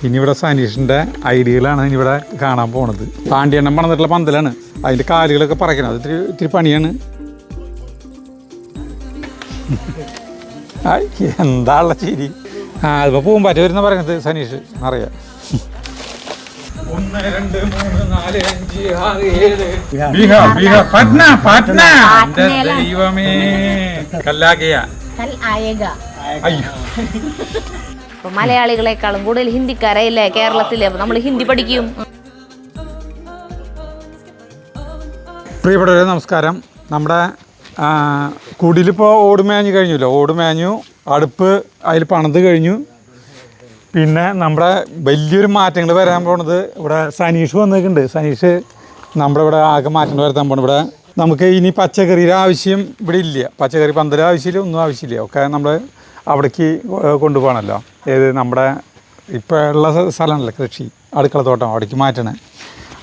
ഇനി ഇവിടെ സനീഷിൻ്റെ ഐഡിയകളാണ് ഇനി ഇവിടെ കാണാൻ പോണത്. പാണ്ഡ്യണ്ണം പണിതിട്ടുള്ള പന്തലാണ്. അതിൻ്റെ കാലുകളൊക്കെ പറയണം. അത് ഇത്തിരി പണിയാണ്. എന്താള്ള ചിരി. അതിപ്പോൾ പൂമ്പാറ്റ വരുന്ന പറയുന്നത് സനീഷ് അറിയാം. 1 2 3 4 5 6 7 ബീഹാർ പട്ന ദൈവമേ കല്ലാകയ അയ്യോ. മലയാളികളെക്കാളും കൂടുതൽ ഹിന്ദിക്കാരല്ലേ കേരളത്തിലെ. അപ്പൊ നമ്മൾ ഹിന്ദി പഠിക്കും. പ്രിയപ്പെട്ടവരെ നമസ്കാരം. നമ്മുടെ കുടിലിപ്പോൾ ഓട് മേഞ്ഞു കഴിഞ്ഞല്ലോ. ഓട് മേഞ്ഞു, അടുപ്പ് അതിൽ പണിത് കഴിഞ്ഞു. പിന്നെ നമ്മുടെ വലിയൊരു മാറ്റങ്ങൾ വരാൻ പോണത് ഇവിടെ സനീഷ് വന്നിട്ടുണ്ട്. സനീഷ് നമ്മുടെ ഇവിടെ ആകെ മാറ്റങ്ങൾ വരുത്താൻ പോകണം. ഇവിടെ നമുക്ക് ഇനി പച്ചക്കറിയുടെ ആവശ്യം ഇവിടെ ഇല്ല. പച്ചക്കറി പന്തലും ആവശ്യമില്ല, ഒന്നും ആവശ്യമില്ല. ഒക്കെ നമ്മൾ അവിടേക്ക് കൊണ്ടുപോകണമല്ലോ. ഏത് നമ്മുടെ ഇപ്പോൾ ഉള്ള സ്ഥലമല്ല കൃഷി, അടുക്കളത്തോട്ടം, അവിടേക്ക് മാറ്റണേ.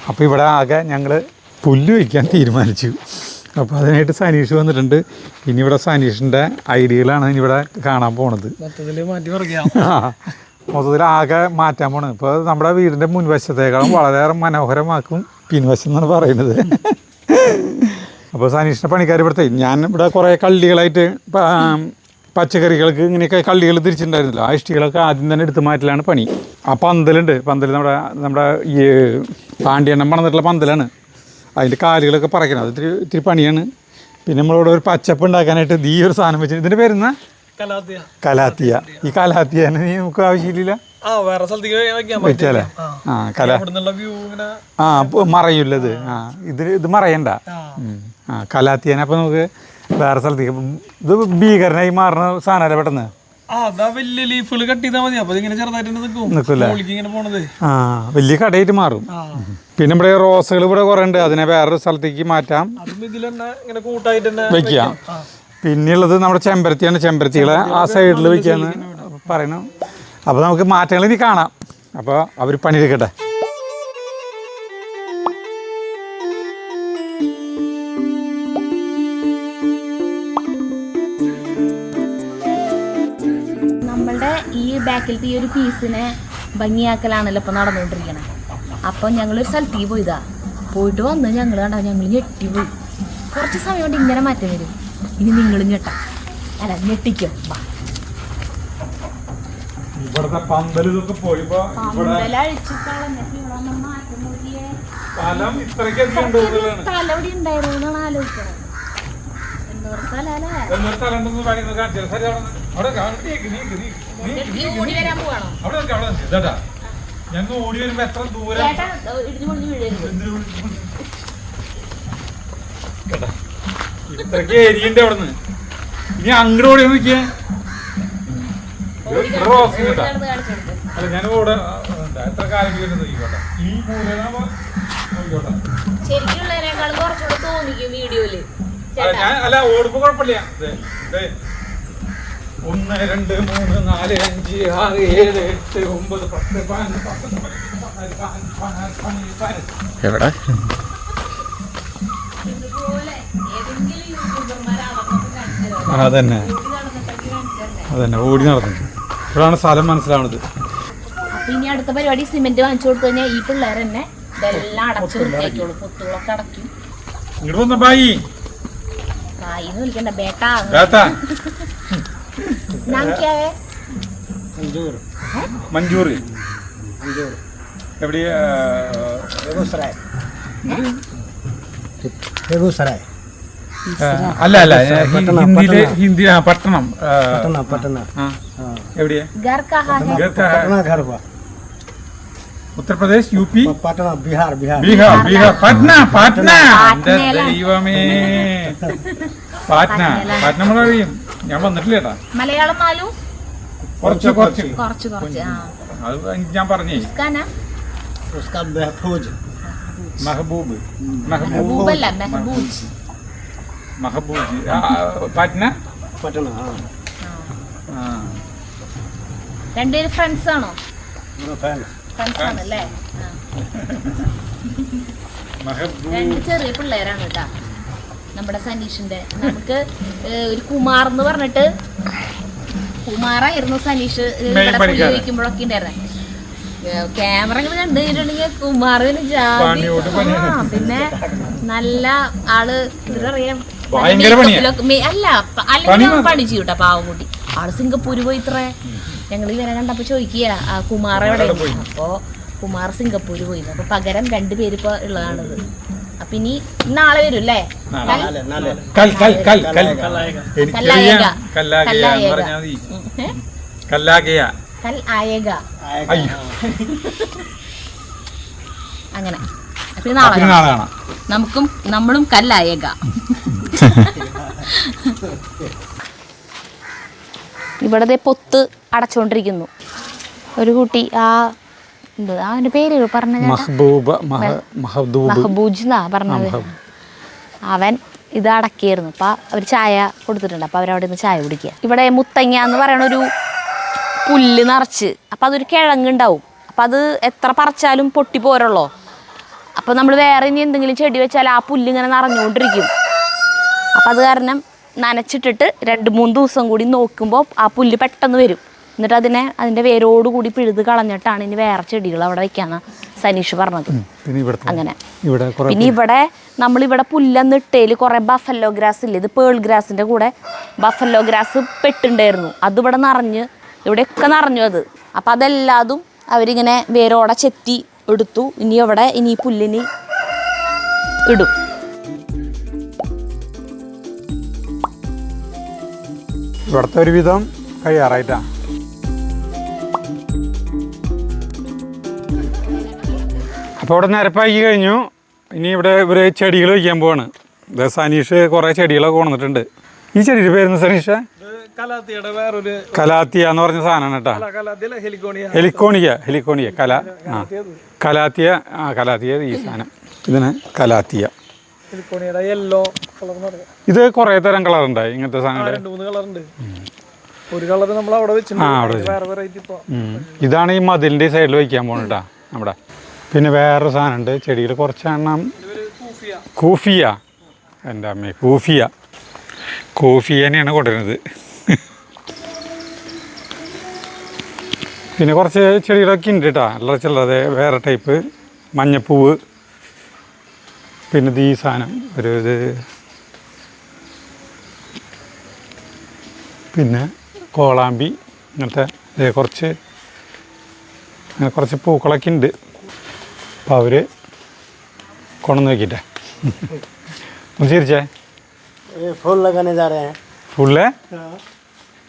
അപ്പോൾ ഇവിടെ ആകെ ഞങ്ങൾ പുല്ല് വയ്ക്കാൻ തീരുമാനിച്ചു. അപ്പോൾ അതിനായിട്ട് സനീഷ് വന്നിട്ടുണ്ട്. ഇനി ഇവിടെ സനീഷിൻ്റെ ഐഡിയകളാണ് ഇനി ഇവിടെ കാണാൻ പോണത്. മൊത്തത്തിൽ ആകെ മാറ്റാൻ പോണത്. ഇപ്പോൾ നമ്മുടെ വീടിൻ്റെ മുൻവശത്തേക്കാളും വളരെയേറെ മനോഹരമാക്കും പിൻവശം എന്നാണ് പറയുന്നത്. അപ്പോൾ സനീഷിൻ്റെ പണിക്കാർ ഇവിടുത്തെ ഞാൻ ഇവിടെ കുറേ കള്ളികളായിട്ട് പച്ചക്കറികൾക്ക് ഇങ്ങനെയൊക്കെ കള്ളികൾ തിരിച്ചിട്ടുണ്ടായിരുന്നില്ല. ആ ഇഷ്ടികളൊക്കെ ആദ്യം തന്നെ എടുത്ത് മാറ്റലാണ് പണി. ആ പന്തലുണ്ട്. പന്തൽ നമ്മുടെ ഈ പാണ്ഡ്യണ്ണം പണിതിട്ടുള്ള പന്തലാണ്. അതിൻ്റെ കാലുകളൊക്കെ പറയണം. അത് ഇത്തിരി പണിയാണ്. പിന്നെ നമ്മളിവിടെ ഒരു പച്ചപ്പ് ഉണ്ടാക്കാനായിട്ട് ഈ ഒരു സാധനം വെച്ച് ഇതിൻ്റെ പേരുന്ന കലാത്തിയ. ഈ കലാത്തിയന് നമുക്ക് ആവശ്യമില്ല, വെച്ചാലേ മറയുള്ളത്. ഇത് മറയണ്ട. കലാത്തിയനെ അപ്പം നമുക്ക് വേറെ സ്ഥലത്തേക്ക് ഇത് ഭീകരനായി മാറുന്ന സാധനമല്ല പെട്ടെന്ന്. നിൽക്കില്ല. വലിയ കടയായിട്ട് മാറും. പിന്നെ ഇവിടെ റോസുകൾ ഇവിടെ കുറേ ഉണ്ട്. അതിനെ വേറൊരു സ്ഥലത്തേക്ക് മാറ്റാം, വെക്കാം. പിന്നെയുള്ളത് നമ്മുടെ ചെമ്പരത്തിയാണ്. ചെമ്പരത്തികളെ ആ സൈഡിൽ വെക്കാന്ന് പറയണം. അപ്പോൾ നമുക്ക് മാറ്റങ്ങൾ ഇനി കാണാം. അപ്പോൾ അവർ പണിയെടുക്കട്ടെ. നമ്മളുടെ ഈ ബാക്കിലത്തെ ഈ ഒരു പീസിനെ ഭംഗിയാക്കലാണല്ലോ ഇപ്പം നടന്നുകൊണ്ടിരിക്കണേ. അപ്പം ഞങ്ങളൊരു സ്ഥലത്തേക്ക് പോയിട്ട് വന്ന് ഞങ്ങൾ ഞെട്ടിപ്പോയി. കുറച്ച് സമയം കൊണ്ട് ഇങ്ങനെ മാറ്റം വരും. ഇനി നിങ്ങൾ ഞെട്ടാം, അല്ല ഞെട്ടിക്കും. ഇവിടുത്തെ പന്തലൊക്കെ പോയിപ്പോ സ്ഥലം ഉണ്ടായിരുന്നു എന്നാണ് ആലോചിക്കണം. എന്തോരം സ്ഥലല്ലേ. ഓടി വരാൻ പോവാണോ? ഞങ്ങൾ ഓടി വരുമ്പോ എത്ര ദൂരം ഇത്രക്ക് ഏരിയന്റെ അവിടെ നിന്ന് ഇനി അങ്ങോട്ട് ഓടി നോക്കിയേ. അല്ല ഞാൻ ഓടെ എത്ര കാലം വരുന്നത് ഈ ഞാൻ അല്ല ഓടുമ്പോ കുഴപ്പമില്ല. 1 2 3 4 5 6 7 8 9 10 11 എവിടെ അതന്നെ ഓടി നടന്നു. ഇപ്പോഴാണ് സ്ഥലം മനസ്സിലാവുന്നത്. അപ്പൊ ഇനി അടുത്ത പരിപാടി സിമെന്റ് വാങ്ങിച്ചു കൊടുത്തു കഴിഞ്ഞാൽ ഈ പിള്ളേർ തന്നെ ഇതെല്ലാം അടച്ചു വൃത്തിയാക്കിയോളൂ. പൊത്തുകളൊക്കെ അടയ്ക്കും. ഇങ്ങോട്ട് വന്ന ബായി ബായിന്ന് വിളിക്കണ്ട, ബേട്ടാ. മഞ്ചൂറി എവിടെയാ? അല്ല ഹിന്ദി പട്ടണം. എവിടെയാ? ഉത്തർപ്രദേശ്, യുപി, ബീഹാർ പട്ന. ദൈവമേ, പാറ്റ്ന നമ്മൾ കഴിയും. ഞാൻ വന്നിട്ടില്ല ചേട്ടാ. മലയാളം കുറച്ച് അത് ഞാൻ പറഞ്ഞേ. മെഹബൂബ് പാറ്റ്ന. രണ്ടുപേരും ഫ്രണ്ട്സ് ആണോ? ഫ്രണ്ട്സ് ആണല്ലേ. രണ്ട് ചെറിയ പിള്ളേരാണ് കേട്ടാ നമ്മുടെ സനീഷിന്റെ. നമുക്ക് ഒരു കുമാർ എന്ന് പറഞ്ഞിട്ട് കുമാറായിരുന്നു സനീഷ് ഇവിടെ പുള്ളി വയ്ക്കുമ്പോഴൊക്കെ ഉണ്ടായിരുന്നെ. ക്യാമറ കണ്ടു കഴിഞ്ഞിട്ടുണ്ടെങ്കിൽ കുമാറിന് ജാതി പിന്നെ നല്ല ആള് ഇതറിയാം അല്ല അല്ലെങ്കിൽ പണി ചെയ്യൂട്ടാ പാവം കുട്ടി ആള് സിംഗപ്പൂര് പോയി ഇത്രേ ഞങ്ങൾ ഇവരെ കണ്ടപ്പോ ചോദിക്കുക കുമാർ എവിടെ അപ്പോ കുമാർ സിംഗപ്പൂര് പോയി അപ്പൊ പകരം 2 പേര് ഇപ്പൊ ഉള്ളതാണിത് അപ്പൊ ഇനി നാളെ വരും അല്ലേ അങ്ങനെ അപ്പൊ നാളെ നമ്മളും കല്ലായേക. ഇവിടെ പൊത്ത് അടച്ചോണ്ടിരിക്കുന്നു ഒരു കുട്ടി. അവന്റെ പേര് പറഞ്ഞ മഹബൂജ് എന്നാ പറഞ്ഞത്. അവൻ ഇത് അടക്കിയായിരുന്നു. അപ്പൊ അവർ ചായ കൊടുത്തിട്ടുണ്ട്. അപ്പൊ അവരവിടെ നിന്ന് ചായ കുടിക്കുക. ഇവിടെ മുത്തങ്ങ എന്ന് പറയണ ഒരു പുല്ല് നിറച്ച് അപ്പൊ അതൊരു കിഴങ്ങുണ്ടാവും. അപ്പൊ അത് എത്ര പറിച്ചാലും പൊട്ടി പോരുള്ളൂ. അപ്പൊ നമ്മൾ വേറെ ഇനി എന്തെങ്കിലും ചെടി വെച്ചാൽ ആ പുല്ല് ഇങ്ങനെ നിറഞ്ഞുകൊണ്ടിരിക്കും. അപ്പൊ അത് കാരണം നനച്ചിട്ടിട്ട് 2-3 ദിവസം കൂടി നോക്കുമ്പോൾ ആ പുല്ല് പെട്ടെന്ന് വരും. എന്നിട്ട് അതിന്റെ വേരോടുകൂടി പിഴുത് കളഞ്ഞിട്ടാണ് ഇനി വേറെ ചെടികൾ അവിടെ വെക്കാന്ന് സനീഷ് പറഞ്ഞത്. അങ്ങനെ പിന്നെ ഇവിടെ നമ്മളിവിടെ പുല്ലെന്ന് ഇട്ടേല് കുറെ ബഫല്ലോ ഗ്രാസ് ഇല്ലേ, ഇത് പേൾ ഗ്രാസിന്റെ കൂടെ ബഫല്ലോ ഗ്രാസ് പെട്ടുണ്ടായിരുന്നു. അതിവിടെ നിറഞ്ഞ് ഇവിടെയൊക്കെ നിറഞ്ഞു അത്. അപ്പം അതെല്ലാതും അവരിങ്ങനെ വേരോടെ ചെത്തി എടുത്തു. ഇനി ഈ പുല്ലിന് ഇടും. ഇവിടുത്തെ ഒരുവിധം കഴിയാറായിട്ടാ. അപ്പോൾ ഇവിടെ നിരപ്പാക്കി കഴിഞ്ഞു. ഇനി ഇവിടെ ഇവര് ചെടികൾ വയ്ക്കാൻ പോവാണ്. സനീഷ് കുറേ ചെടികളൊക്കെ കൊണ്ടുവന്നിട്ടുണ്ട്. ഈ ചെടിയുടെ പേരുന്ന സനീഷ് കലാത്തിയ എന്ന് പറഞ്ഞ സാധനമാണ് കേട്ടോ. ഹെലിക്കോണിയ കലാത്തിയ ഈ സാധനം ഇതിന് കലാത്തിയ. ഇത് കുറേ തരം കളറുണ്ടായി ഇങ്ങനത്തെ സാധനങ്ങൾ. ഇതാണ് ഈ മതിലിൻ്റെ സൈഡിൽ വയ്ക്കാൻ പോകുന്നത് നമ്മുടെ. പിന്നെ വേറൊരു സാധനമുണ്ട് ചെടിയിൽ കുറച്ചെണ്ണം. കൂഫിയ എൻ്റെ അമ്മേ, കൂഫിയനെയാണ് കൊണ്ടുവരുന്നത്. പിന്നെ കുറച്ച് ചെടികളൊക്കെ ഉണ്ട് കേട്ടോ. അല്ല ചില്ലറ വേറെ ടൈപ്പ് മഞ്ഞപ്പൂവ്. പിന്നെ ഈ സാധനം ഇത് പിന്നെ കോളാമ്പി ഇങ്ങനത്തെ കുറച്ച് പൂക്കളൊക്കെ ഉണ്ട്. അപ്പോൾ അവർ കൊണ്ടുവന്ന് വയ്ക്കട്ടെ. ഒന്ന് ചിരിച്ചേ. फूल लगाने जा रहे हैं. फूल है?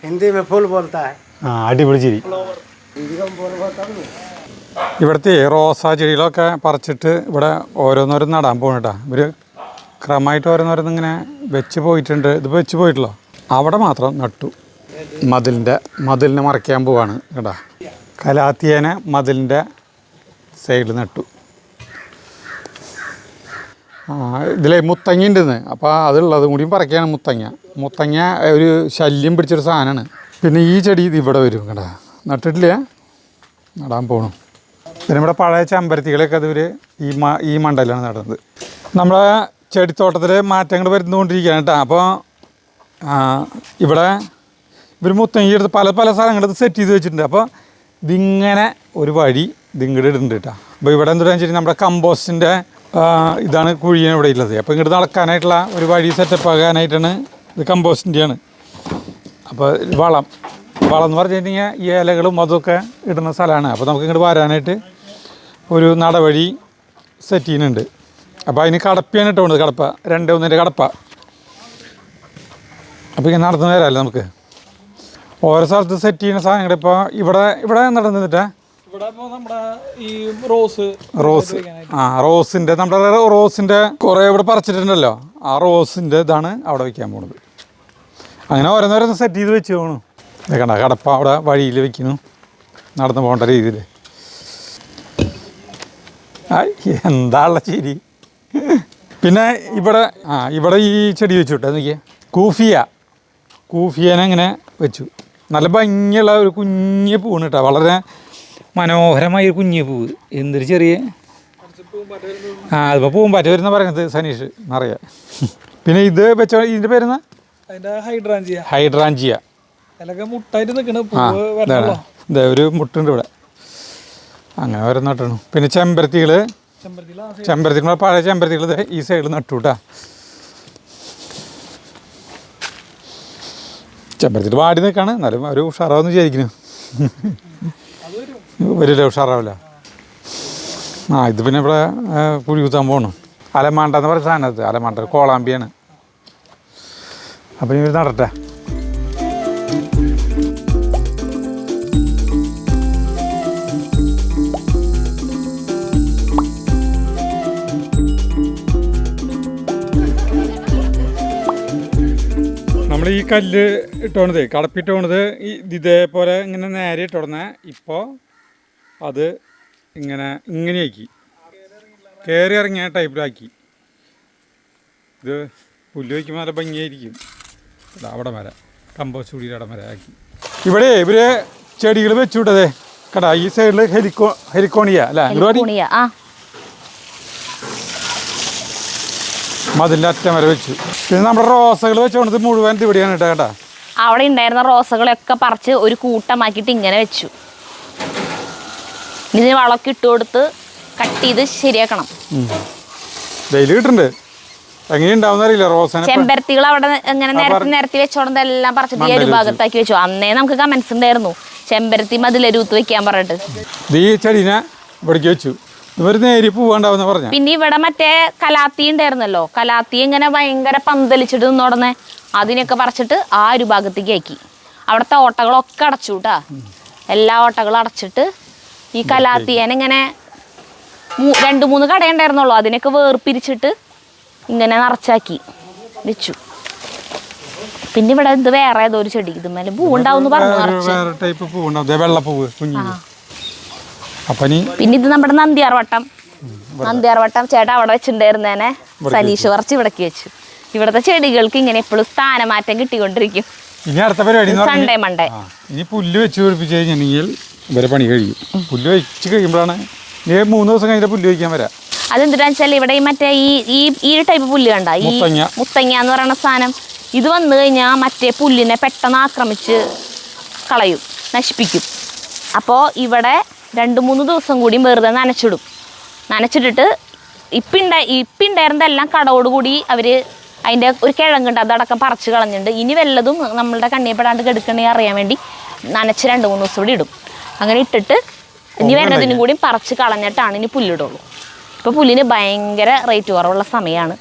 हिंदी में फूल बोलता है. അടിപൊളി ചിരി. ഇവിടുത്തെ റോസാ ചെടികളൊക്കെ പറിച്ചിട്ട് ഇവിടെ ഓരോന്നോരോന്ന് നടാൻ പോകണം കേട്ടോ. ഇവർ ക്രമമായിട്ട് ഓരോന്നോരോന്ന് ഇങ്ങനെ വെച്ച് പോയിട്ടുണ്ട്. ഇതിപ്പോൾ വെച്ച് പോയിട്ടില്ലോ. അവിടെ മാത്രം നട്ടു. മതിലിനെ മറയ്ക്കാൻ പോവാണ് കേട്ടോ. കലാത്തിയേനെ മതിലിൻ്റെ സൈഡിൽ നട്ടു. ഇതിലെ മുത്തങ്ങ ഉണ്ടെന്ന്. അപ്പോൾ അതുള്ളത് കൂടിയും പറിക്കുകയാണ് മുത്തങ്ങ ഒരു ശല്യം പിടിച്ചൊരു സാധനമാണ്. പിന്നെ ഈ ചെടി ഇത് ഇവിടെ വരും കേട്ടോ. നട്ടിട്ടില്ല, നടാൻ പോകണം. പിന്നെ ഇവിടെ പഴയ ചെമ്പരത്തികളൊക്കെ അത് ഈ മണ്ടയിലാണ് നടുന്നത്. നമ്മളെ ചെടിത്തോട്ടത്തിൽ മാറ്റങ്ങൾ വരുന്നുകൊണ്ടിരിക്കുകയാണ് കേട്ടോ. അപ്പോൾ ഇവിടെ ഇവർ മുത്തങ്ങ എടുത്ത് പല സ്ഥലങ്ങളിൽ സെറ്റ് ചെയ്ത് വെച്ചിട്ടുണ്ട്. അപ്പോൾ ഇതിങ്ങനെ ഒരു വഴി ഇതിങ്ങോട്ട് ഇടുന്നുണ്ട് കേട്ടോ. അപ്പോൾ ഇവിടെ എന്താണെന്ന് വെച്ചിട്ടുണ്ടെങ്കിൽ നമ്മുടെ കമ്പോസ്റ്റിൻ്റെ ഇതാണ് കുഴിയാണ് ഇവിടെ ഉള്ളത്. അപ്പോൾ ഇങ്ങോട്ട് നടക്കാനായിട്ടുള്ള ഒരു വഴി സെറ്റപ്പ് ആകാനായിട്ടാണ്. ഇത് കമ്പോസ്റ്റിൻ്റെയാണ്. അപ്പോൾ വളം എന്ന് പറഞ്ഞിട്ടുണ്ടെങ്കിൽ ഈ ഇലകളും അതൊക്കെ ഇടുന്ന സ്ഥലമാണ്. അപ്പോൾ നമുക്ക് ഇങ്ങോട്ട് വരാനായിട്ട് ഒരു നടവഴി സെറ്റ് ചെയ്യുന്നുണ്ട്. അപ്പോൾ അതിന് കടപ്പയാണ് ഇട്ടുകൊണ്ട് കടപ്പ 2-1 കടപ്പ. അപ്പോൾ ഇങ്ങനെ നടന്നു വരാമല്ലോ നമുക്ക്. ഓരോ സ്ഥലത്ത് സെറ്റ് ചെയ്യുന്ന സാധനങ്ങൾ ഇപ്പോൾ ഇവിടെ നടന്നിട്ടാ റോസിൻ്റെ നമ്മുടെ റോസിൻ്റെ കുറേ ഇവിടെ പറിച്ചിട്ടുണ്ടല്ലോ. ആ റോസിൻ്റെ ഇതാണ് അവിടെ വയ്ക്കാൻ പോകുന്നത്. അങ്ങനെ ഓരോന്നോരോന്ന് സെറ്റ് ചെയ്ത് വെച്ച് പോകണം. കണ്ട കടപ്പ അവിടെ വഴിയിൽ വെക്കുന്നു നടന്നു പോകേണ്ട രീതിയിൽ. എന്താള്ള ചിരി. പിന്നെ ഇവിടെ ഈ ചെടി വെച്ചു വിട്ടേ നോക്കിയേ. കൂഫിയനെ ഇങ്ങനെ വെച്ചു. നല്ല ഭംഗിയുള്ള ഒരു കുഞ്ഞ് പൂവാണ് കേട്ടോ. വളരെ മനോഹരമായ ഒരു കുഞ്ഞ് പൂവ്. എന്തൊരു ചെറിയ അതിപ്പോൾ പൂമ്പാറ്റ വരുന്ന പറയുന്നത് സനീഷ് എന്നറിയാം. പിന്നെ ഇത് വെച്ച ഇതിൻ്റെ പേരുന്ന ഹൈഡ്രാഞ്ചിയ. ഒരു മുട്ടുണ്ട് ഇവിടെ. അങ്ങനെ വരെ നട്ടണു. പിന്നെ ചെമ്പരത്തികൾ പഴയ ചെമ്പരത്തികൾ ഈ സൈഡിൽ നട്ടു കേട്ടാ. ചെമ്പരത്തികൾ വാടി നിൽക്കാണ്, എന്നാലും ഒരു ഉഷാറാവെന്ന് വിചാരിക്കുന്നു. വരില്ല, ഉഷാറാവില്ല. ഇത് പിന്നെ ഇവിടെ കുഴി കുത്താൻ പോകണം. അലമാണ്ട എന്ന് പറയുന്ന സാധനത്ത്, അലമാണ്ട കോളാമ്പിയാണ്. അപ്പം ഇവർ നടട്ടെ. നമ്മൾ ഈ കല്ല് ഇട്ടോണത്, കടപ്പിട്ടോണത് ഇതേപോലെ ഇങ്ങനെ നേരെ ഇട്ടോടനെ ഇപ്പോൾ അത് ഇങ്ങനെയാക്കി കയറി ഇറങ്ങിയ ടൈപ്പിലാക്കി. ഇത് പുല്ല് വയ്ക്കുമ്പോൾ നല്ല ഭംഗിയായിരിക്കും. അവിടെ വരെ കമ്പോസ്റ്റ് കൂടിയുടെ അവിടെ വരെ ആക്കി. ഇവിടെ ഇവർ ചെടികൾ വെച്ചു വിട്ടതേ കടാ. ഈ സൈഡിൽ ഹെലിക്കോണിയ അല്ലേ, മതിലിൻ്റെ അറ്റം വരെ വെച്ചു. പിന്നെ നമ്മുടെ റോസകൾ വെച്ചോണ്ടത് മുഴുവൻ ഇവിടെയാണ് കേട്ടോ കേട്ടാ. അവിടെ ഉണ്ടായിരുന്ന റോസകളൊക്കെ പറിച്ച് ഒരു കൂട്ടമാക്കിയിട്ട് ഇങ്ങനെ വെച്ചു. ഇതിന് വളമൊക്കെ ഇട്ട് കൊടുത്ത് കട്ട് ചെയ്ത് ശരിയാക്കണം. ഡെയിലി കിട്ടുന്നുണ്ട്. എങ്ങനെയുണ്ടാവുന്ന അറിയില്ല. റോസ ചെമ്പരത്തികൾ അവിടെ ഇങ്ങനെ നിരത്തി വെച്ചോണ്ടെല്ലാം പറിച്ചിട്ട് ഈ ഒരു ഭാഗത്താക്കി വെച്ചു. അന്നേ നമുക്ക് കമന്റ്സ് ഉണ്ടായിരുന്നു ചെമ്പരത്തി മതിലരൂത്ത് വെക്കാൻ പറഞ്ഞിട്ട്. ഈ ചെടീനെ ഇവിടേക്ക് വെച്ചു. ഇവർ നേരി പോവാണ്ടാവുന്ന പറഞ്ഞ. പിന്നെ ഇവിടെ മറ്റേ കലാത്തി ഉണ്ടായിരുന്നല്ലോ, കലാത്തി ഇങ്ങനെ ഭയങ്കര പന്തലിച്ചിട്ട് നിന്നോടനെ അതിനൊക്കെ പറിച്ചിട്ട് ആ ഒരു ഭാഗത്തേക്ക് ആക്കി. അവിടുത്തെ ഓട്ടകളൊക്കെ അടച്ചു കേട്ടാ. എല്ലാ ഓട്ടകളും അടച്ചിട്ട് ഈ കലാത്തിയേനെ ഇങ്ങനെ 2-3 കടയുണ്ടായിരുന്നുള്ളൂ, അതിനൊക്കെ വേർപിരിച്ചിട്ട് ഇങ്ങനെ നിറച്ചാക്കി വെച്ചു. പിന്നെ ഇവിടെ ഇത് വേറെ ഏതോ ഒരു ചെടി, ഇതുമേലെ പൂവുണ്ടാവും പറഞ്ഞു. പിന്നെ ഇത് നമ്മുടെ നന്ദിയാർവട്ടം ചേട്ടാ അവിടെ വെച്ചിട്ടുണ്ടായിരുന്നേനെ സനീഷ് പറിച്ച് ഇവിടേക്ക് വെച്ചു. ഇവിടുത്തെ ചെടികൾക്ക് ഇങ്ങനെ എപ്പോഴും സ്ഥാനമാറ്റം കിട്ടിക്കൊണ്ടിരിക്കും. ഇനി അടുത്ത പരിപാടി സൺഡേ മൺഡേ ഇനി പുല്ല് വെച്ച് പിടിപ്പിച്ച് കഴിഞ്ഞാൽ ഇവരെ പണി കഴിയും. പുല്ല് വെച്ച് കഴിയുമ്പോഴാണ് 3 ദിവസം കഴിഞ്ഞ പുല്ല് വയ്ക്കാൻ വരാം. അതെന്തിനാന്ന് വെച്ചാൽ ഇവിടെ ഈ മറ്റേ ഈ ടൈപ്പ് പുല്ല് കണ്ട, ഈ മുത്തങ്ങ എന്ന് പറയുന്ന സാധനം, ഇത് വന്നു കഴിഞ്ഞാൽ മറ്റേ പുല്ലിനെ പെട്ടെന്ന് ആക്രമിച്ച് കളയും, നശിപ്പിക്കും. അപ്പോൾ ഇവിടെ 2-3 ദിവസം കൂടി വെറുതെ നനച്ചിട്ടിട്ട് ഇപ്പിണ്ടായിരുന്നതെല്ലാം കടോടുകൂടി അവർ അതിൻ്റെ ഒരു കിഴങ്ങുണ്ട് അതടക്കം പറിച്ച് കളഞ്ഞിട്ടുണ്ട്. ഇനി വല്ലതും നമ്മളുടെ കണ്ണിപ്പെടാണ്ട് കെടുക്കണേ അറിയാൻ വേണ്ടി നനച്ച് 2-3 ദിവസം കൂടി ഇടും. അങ്ങനെ ഇട്ടിട്ട് ഇനി വരുന്നതിനും കൂടി പറിച്ച് കളഞ്ഞിട്ടാണ് ഇനി പുല്ലിടുള്ളൂ. ഇപ്പോൾ പുല്ലിന് ഭയങ്കര റേറ്റ് കുറവുള്ള സമയമാണ്.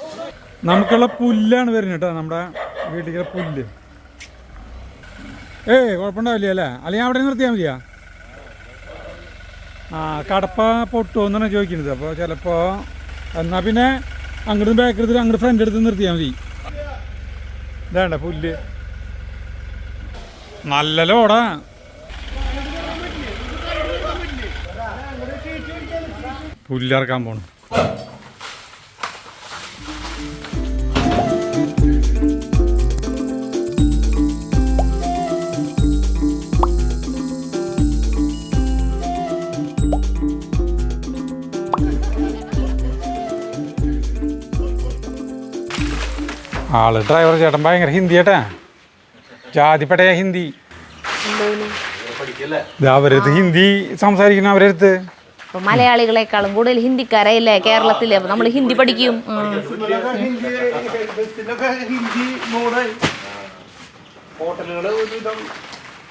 നമുക്കുള്ള പുല്ലാണ് വരുന്നത് കേട്ടോ, നമ്മുടെ വീട്ടിലെ പുല്ല്. കുഴപ്പമുണ്ടാവില്ല അല്ലേ? അല്ലെങ്കിൽ അവിടെ നിർത്തിയാൽ മതിയാ. കടപ്പ പൊട്ടുമെന്നാണ് ചോദിക്കുന്നത്. അപ്പോൾ ചിലപ്പോൾ എന്നാൽ പിന്നെ അങ്ങോട്ട് ബാക്ക് എടുത്തിട്ട് അങ്ങോട്ട് ഫ്രണ്ട് എടുത്ത് നിർത്തിയാൽ മതി. ഇതാണ്ട പുല്ല് നല്ല ലോടാ. പുല്ലിറക്കാൻ പോണു. ഡ്രൈവർ ചേട്ടൻ ഭയങ്കര ഹിന്ദി ചേട്ടാ, ജാതിപ്പടയ ഹിന്ദി. അവരടുത്ത് ഹിന്ദി സംസാരിക്കുന്ന അവരടുത്ത്. അപ്പോൾ മലയാളികളെക്കാളും കൂടുതൽ ഹിന്ദിക്കാരല്ലേ കേരളത്തിൽ. അപ്പോൾ നമ്മൾ ഹിന്ദി പഠിക്കും.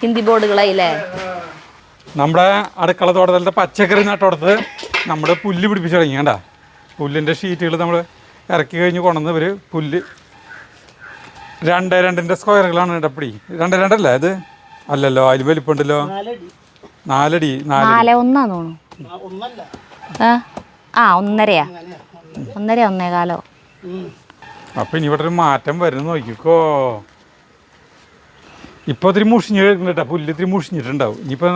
ഹിന്ദി ബോർഡുകളായില്ലേ. നമ്മുടെ അടുക്കള തോട്ടത്തിലത്തെ പച്ചക്കറി നട്ടോടത്ത് നമ്മൾ പുല്ല് പിടിപ്പിച്ച് തുടങ്ങി. കണ്ടാ പുല്ലിൻ്റെ ഷീറ്റുകൾ നമ്മൾ ഇറക്കി കഴിഞ്ഞ് കൊണ്ടുവന്ന് ഇവർ പുല്ല് 2-2 സ്ക്വയറുകളാണ് ഇടപ്പടി. 2-2 അല്ലേ ഇത്? അല്ലല്ലോ, അതിൽ വലിപ്പമുണ്ടല്ലോ. 4 അടി 4 1 തോന്നുന്നു. 1.5 1.25. അപ്പം ഇനി ഇവിടെ ഒരു മാറ്റം വരുന്നു നോക്കിക്കോ. ഇപ്പോൾ ഇത്തിരി മുഷിഞ്ഞിട്ടുണ്ട് കേട്ടോ, പുല്ല് ഇത്തിരി മുഷിഞ്ഞിട്ടുണ്ടാവും. ഇനിയിപ്പോൾ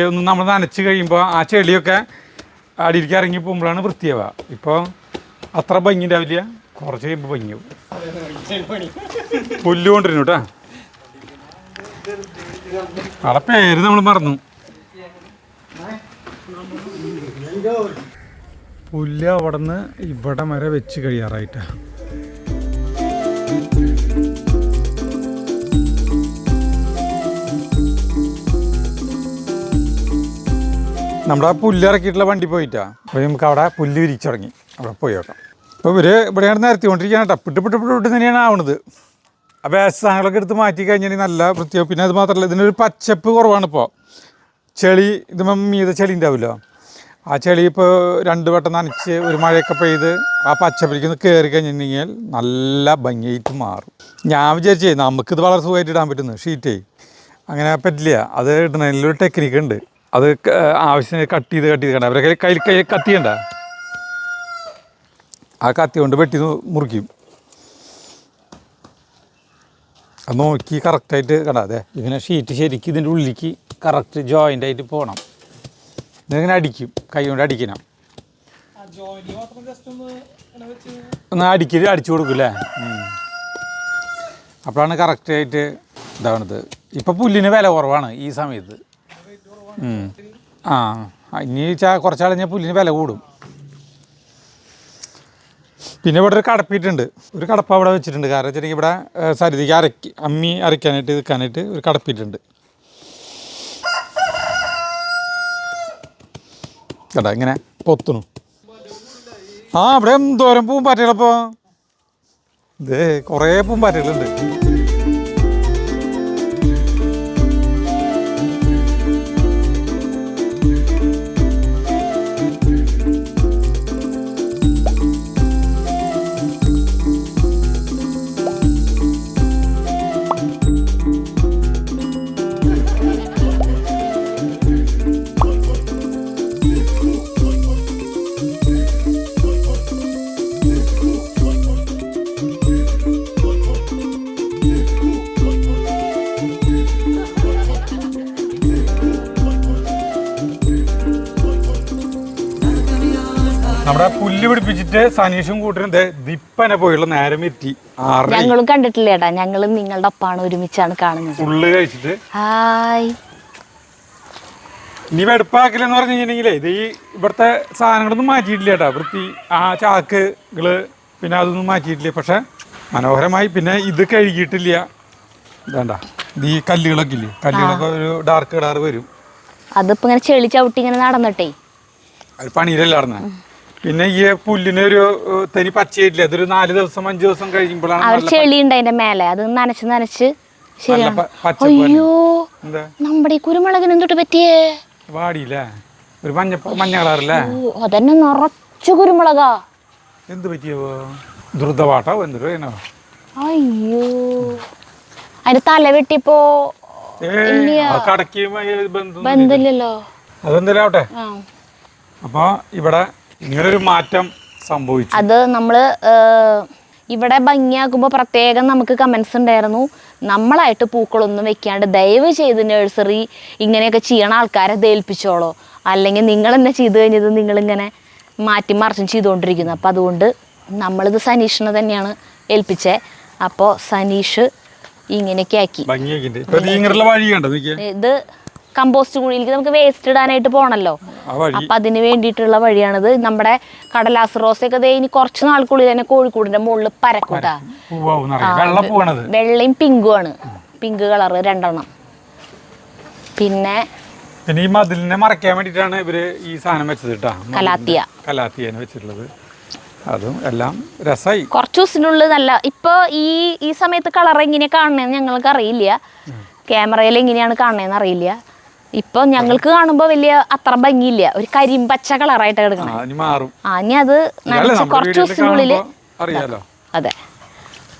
ഒന്ന് നമ്മൾ നനച്ച് കഴിയുമ്പോൾ ആ ചെളിയൊക്കെ അടിയിലേക്ക് ഇറങ്ങി പോകുമ്പോഴാണ് വൃത്തിയാവുക. ഇപ്പോൾ അത്ര ഭംഗി ഉണ്ടാവില്ല, കുറച്ച് കഴിയുമ്പോൾ ഭംഗിയാവും. പുല്ല് കൊണ്ടിരുന്നു കേട്ടാ. അവിടെ പേര് നമ്മൾ മറന്നു. പുല്ല് അവിടെ നിന്ന് ഇവിടെ വരെ വെച്ച് കഴിയാറായിട്ടാ. നമ്മുടെ പുല്ല് ഇറക്കിയിട്ടുള്ള വണ്ടി പോയിട്ടാ. അപ്പോൾ നമുക്ക് അവിടെ പുല്ല് വിരിച്ചു തുടങ്ങി. അവിടെ പോയി നോക്കാം. അപ്പോൾ ഇവർ ഇവിടെയാണ് നിരത്തിക്കൊണ്ടിരിക്കുകയാണ് കേട്ടോ. പിട്ട് തന്നെയാണ് ആവണത്. ആ വേസ്റ്റ് സാധനങ്ങളൊക്കെ എടുത്ത് മാറ്റി കഴിഞ്ഞാൽ നല്ല വൃത്തിയാവും. പിന്നെ അത് മാത്രമല്ല, ഇതിനൊരു പച്ചപ്പ് കുറവാണ് ഇപ്പോൾ. ചെളി ഇതുമ്പം മീതെ ചെളി ഉണ്ടാവില്ലോ. ആ ചെളി ഇപ്പോൾ 2 വട്ടം നനച്ച് ഒരു മഴയൊക്കെ പെയ്ത് ആ പച്ചപ്പിലേക്ക് ഒന്ന് കയറി കഴിഞ്ഞിട്ടുണ്ടെങ്കിൽ നല്ല ഭംഗിയായിട്ട് മാറും. ഞാൻ വിചാരിച്ചേ നമുക്കിത് വളരെ സുഖമായിട്ട് ഇടാൻ പറ്റുന്നു ഷീറ്റേ. അങ്ങനെ പറ്റില്ല. അത് ഇടുന്നതിലൊരു ടെക്നിക്ക് ഉണ്ട്. അത് ആവശ്യത്തിന് കട്ട് ചെയ്ത് കണ്ട അവരെ കയ്യിൽ കത്തി ചെയ്യണ്ട. ആ കത്തി കൊണ്ട് വെട്ടി മുറിക്കും. അത് നോക്കി കറക്റ്റായിട്ട് കണ്ട. അതെ ഇങ്ങനെ ഷീറ്റ് ശരിക്കും ഇതിൻ്റെ ഉള്ളിലേക്ക് കറക്റ്റ് ജോയിൻ്റായിട്ട് പോകണം. ഇതിങ്ങനെ അടിക്കും, കൈ കൊണ്ട് അടിക്കണം. ഒന്ന് അടിച്ചു കൊടുക്കും അല്ലേ. അപ്പോഴാണ് കറക്റ്റായിട്ട് ഇതാണത്. ഇപ്പം പുല്ലിന് വില കുറവാണ് ഈ സമയത്ത്. ഇനി കുറച്ചാൾ കഴിഞ്ഞാൽ പുല്ലിന് വില കൂടും. പിന്നെ ഇവിടെ ഒരു കടപ്പിട്ടുണ്ട്. ഒരു കടപ്പ അവിടെ വെച്ചിട്ടുണ്ട്. കാരണം വെച്ചിട്ടുണ്ടെങ്കിൽ ഇവിടെ സരിതിക്ക് അമ്മി അരയ്ക്കാനായിട്ട് നിൽക്കാനായിട്ട് ഒരു കടപ്പിട്ടുണ്ട്. കേട്ടാ ഇങ്ങനെ പൊത്തുന്നു. ഇവിടെ എന്തോരം പൂമ്പാറ്റകളപ്പോൾ. ഇതേ കുറേ പൂമ്പാറ്റകളുണ്ട്. നമ്മുടെ പുല്ല് പിടിപ്പിച്ചിട്ട് സനീഷും കൂട്ടിനും ദിപ്പനെ പോയുള്ള നേരം എത്തി. ഞങ്ങളും കണ്ടിട്ടില്ല ഏട്ടാ. ഞങ്ങളും നിങ്ങളുടെ ഒപ്പാണ് ഒരുമിച്ചാണ് കാണുന്നത്. ഫുള്ള് കഴിച്ചിട്ട് ഹായ്. ഇനി വെടുപ്പാക്കില്ലെന്ന് പറഞ്ഞു കഴിഞ്ഞിട്ടുണ്ടെങ്കിലേ ഇത് ഈ ഇവിടുത്തെ സാധനങ്ങളൊന്നും മാറ്റിയിട്ടില്ല കേട്ടോ. വൃത്തി ആ ചാക്കുകള് പിന്നെ അതൊന്നും മാറ്റിയിട്ടില്ല. പക്ഷെ മനോഹരമായി. പിന്നെ ഇത് കഴുകിയിട്ടില്ല. വേണ്ട ഈ കല്ലുകളൊക്കെ ഇല്ലേ, കല്ലുകളൊക്കെ ഒരു ഡാർക്ക് കളർ വരും. അതിപ്പോ ഇങ്ങനെ ചെളി ചവിട്ടി ഇങ്ങനെ നടന്നിട്ടേ അത് പണിയിലല്ല നടന്ന. പിന്നെ ഈ പുല്ലിന് ഒരു തനി പച്ചയിട്ടില്ല. അതൊരു 4 ദിവസം 5 ദിവസം കഴിയുമ്പോഴാണ് ചെളി ഉണ്ട് അതിന്റെ മേലെ. അത് നനച്ച് അയ്യോ നമ്മുടെ ഈ കുരുമുളകിന് എന്തൊട്ട് പറ്റിയേ? വാടിയില്ലേ, ഒരു മഞ്ഞ കളറല്ലേ. അതന്നെ നിറച്ചു കുരുമുളകാ. എന്ത് പറ്റിയോ? ദ്രുതവാട്ടോ എന്തൊരു. അയ്യോ അതിന്റെ തല വെട്ടിപ്പോ ബന്ധമില്ലല്ലോ. അതെന്തായാലും ആവട്ടെ. അപ്പൊ ഇവിടെ ഇങ്ങനൊരു മാറ്റം സംഭവിച്ചു. അത് നമ്മള് ഇവിടെ ഭംഗിയാക്കുമ്പോൾ പ്രത്യേകം നമുക്ക് കമൻസ് ഉണ്ടായിരുന്നു, നമ്മളായിട്ട് പൂക്കളൊന്നും വെക്കാണ്ട് ദയവ് ചെയ്ത് നഴ്സറി ഇങ്ങനെയൊക്കെ ചെയ്യണ ആൾക്കാരെ ഏൽപ്പിച്ചോളോ, അല്ലെങ്കിൽ നിങ്ങൾ തന്നെ ചെയ്ത് കഴിഞ്ഞത് നിങ്ങളിങ്ങനെ മാറ്റി മറിച്ചും ചെയ്തുകൊണ്ടിരിക്കുന്നു. അപ്പോൾ അതുകൊണ്ട് നമ്മളിത് സനീഷിനെ തന്നെയാണ് ഏൽപ്പിച്ചത്. അപ്പോൾ സനീഷ് ഇങ്ങനെയൊക്കെ ആക്കി. ഇത് കമ്പോസ്റ്റ് കുഴിയിലേക്ക് നമുക്ക് വേസ്റ്റ് ഇടാനായിട്ട് പോകണല്ലോ. അപ്പം അതിന് വേണ്ടിയിട്ടുള്ള വഴിയാണിത്. നമ്മുടെ കടലാസ് റോസൊക്കെ ഇനി കുറച്ച് നാൾക്കുള്ളിൽ തന്നെ കോഴിക്കോടിന്റെ മുകളിൽ പരക്കൂട്ടാ. വെള്ളയും പിങ്കുമാണ്. പിങ്ക് കളറ് 2 എണ്ണം. പിന്നെ ഈ മതിലിനെ മറയ്ക്കാൻ വേണ്ടിയിട്ടാണ് ഇവര് ഈ സാധനം വെച്ചത് കേട്ടോ. കലാത്തിയാണ് വെച്ചിട്ടുള്ളത്. അതും എല്ലാം രസമായി. കുറച്ച് ദിവസത്തിനുള്ളിൽ നല്ല. ഇപ്പൊ ഈ സമയത്ത് കളർ എങ്ങനെയാ കാണണേന്ന് ഞങ്ങൾക്ക് അറിയില്ല. ക്യാമറയിൽ എങ്ങനെയാണ് കാണണേന്ന് അറിയില്ല. ഇപ്പൊ ഞങ്ങൾക്ക് കാണുമ്പോ വലിയ അത്ര ഭംഗിയില്ല. ഒരു കരിമ്പച്ച കളറായിട്ട് കിടക്കണം. ഇനി അത് നനച്ച് കുറച്ച് ദിവസത്തിനുള്ളില് അറിയാലോ. അതെ.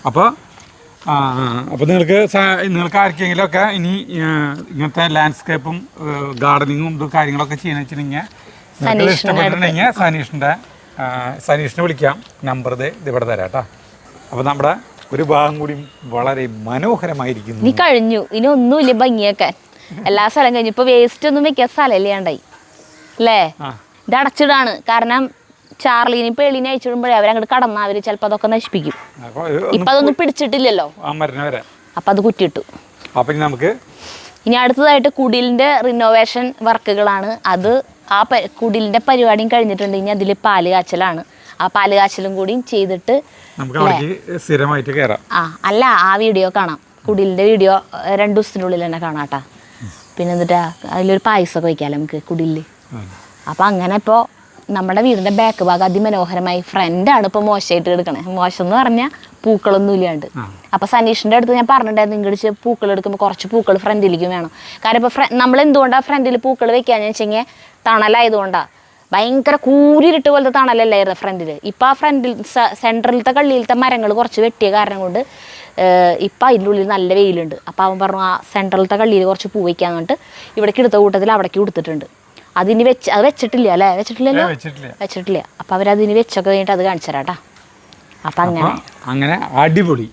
അപ്പൊ നിങ്ങൾക്ക് ആർക്കെങ്കിലും ഒക്കെ ഇനി ഇങ്ങനത്തെ ലാൻഡ്സ്കേപ്പും ഗാർഡനിങ്ങും ഇതും കാര്യങ്ങളൊക്കെ ചെയ്യുന്ന വെച്ചിട്ടുണ്ടെങ്കിൽ ഇഷ്ടപ്പെട്ടിട്ടുണ്ടെങ്കിൽ സനീഷിനെ വിളിക്കാം. നമ്പർ ഇത് ഇവിടെ തരാം കേട്ടോ. അപ്പോൾ നമ്മുടെ ഒരു ഭാഗം കൂടി വളരെ മനോഹരമായിരിക്കുന്നു. ഇനി കഴിഞ്ഞു. ഇനി ഒന്നുമില്ല ഭംഗിയാക്കാൻ. എല്ലാ സ്ഥലം കഴിഞ്ഞു. ഇപ്പൊ വേസ്റ്റ് ഒന്നും വെക്കാൻ സ്ഥലമില്ലാണ്ടായി അല്ലേ. ഇത് അടച്ചിടാണ്. കാരണം ചാർലീനെ പേളിനെ അയച്ചിടുമ്പോഴേ അവരങ്ങോട്ട് കടന്നാൽ അവര് ചിലപ്പോൾ അതൊക്കെ നശിപ്പിക്കും. ഇപ്പൊ അതൊന്നും പിടിച്ചിട്ടില്ലല്ലോ. അപ്പൊ അത് കുറ്റിയിട്ടു. അപ്പൊ നമുക്ക് ഇനി അടുത്തതായിട്ട് കുടിലിന്റെ റിനോവേഷൻ വർക്കുകളാണ്. അത് ആ കുടിലിന്റെ പരിപാടിയും കഴിഞ്ഞിട്ടുണ്ട്. ഇനി അതിൽ പാല് കാച്ചലാണ്. ആ പാല് കാച്ചലും കൂടിയും ചെയ്തിട്ട് അല്ല ആ വീഡിയോ കാണാം. കുടിലിന്റെ വീഡിയോ 2 ദിവസത്തിനുള്ളിൽ തന്നെ കാണാട്ടാ. പിന്നെ എന്നിട്ട് അതിലൊരു പായസമൊക്കെ വയ്ക്കാമല്ലോ നമുക്ക് കുടിലിൽ. അപ്പം അങ്ങനെ ഇപ്പോൾ നമ്മുടെ വീടിൻ്റെ ബാക്ക് ഭാഗം അതിമനോഹരമായി ഫ്രണ്ടാണ് ഇപ്പോൾ മോശമായിട്ട് എടുക്കണേ. മോശം എന്ന് പറഞ്ഞാൽ പൂക്കളൊന്നും ഇല്ലാണ്ട്. അപ്പോൾ സനീഷിൻ്റെ അടുത്ത് ഞാൻ പറഞ്ഞിട്ടുണ്ടായിരുന്നു, ഇങ്ങോട്ട് പൂക്കൾ എടുക്കുമ്പോൾ കുറച്ച് പൂക്കൾ ഫ്രണ്ടിലേക്കും വേണം. കാരണം ഇപ്പോൾ നമ്മൾ എന്തുകൊണ്ടാണ് ഫ്രണ്ടിൽ പൂക്കൾ വെക്കാന്ന് വെച്ചെങ്കിൽ തണലായതുകൊണ്ടാണ്. ഭയങ്കര കൂരിരുട്ട് പോലത്തെ തണലല്ലായിരുന്നു ഫ്രണ്ടിൽ. ഇപ്പോൾ ആ ഫ്രണ്ടിൽ സെൻട്രലത്തെ കള്ളിയിലത്തെ മരങ്ങൾ കുറച്ച് വെട്ടിയ കാരണം കൊണ്ട് ഇപ്പം അതിൻ്റെ ഉള്ളിൽ നല്ല വെയിലുണ്ട്. അപ്പോൾ അവൻ പറഞ്ഞു ആ സെൻട്രലത്തെ കള്ളിയിൽ കുറച്ച് പൂ വയ്ക്കാന്ന് പറഞ്ഞിട്ട് ഇവിടേക്ക് എടുത്ത കൂട്ടത്തിൽ അവിടേക്ക് കൊടുത്തിട്ടുണ്ട്. അതിന് അത് വെച്ചിട്ടില്ല അല്ലേ? വെച്ചിട്ടില്ല. അപ്പം അവരതിന് വെച്ചൊക്കെ കഴിഞ്ഞിട്ട് അത് കാണിച്ചു തരാം കേട്ടോ. അപ്പം അങ്ങനെ അടിപൊളി.